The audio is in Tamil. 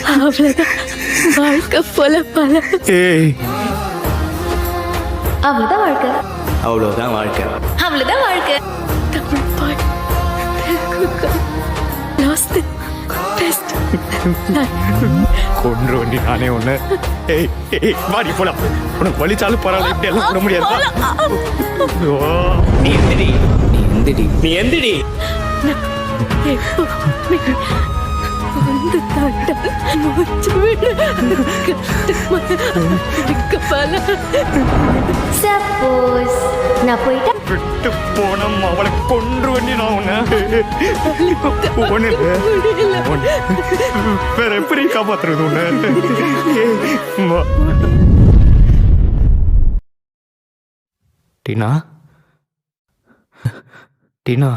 அவ்வளவுதான் வாழ்க்கை போல பல. ஏய், அவ்வளவுதான் வாழ்க்கை. அவ்வளோதான் வாழ்க்கை. அவ்வளவுதான் வாழ்க்கை. தமிழ் பாட்டு லாஸ்ட் டெஸ்ட் கொன்று வண்டி நானே ஒண்ணு. ஏய் ஏய், வாடி போலாம். உனக்கு வலிச்சாலும் பரவாயில்ல, இப்படி எல்லாம் பண்ண முடியாது. நீ எந்திரி, நீ எந்திரி, நீ எந்திரி. வந்து தாண்டா மூச்சு விடு. சப்போஸ் நான் போயிட்டா விட்டு போனம் அவளை கொன்று வண்டி நான் உன்ன வேற எப்படி காப்பாத்துறது உன்ன? டீனா, டீனா.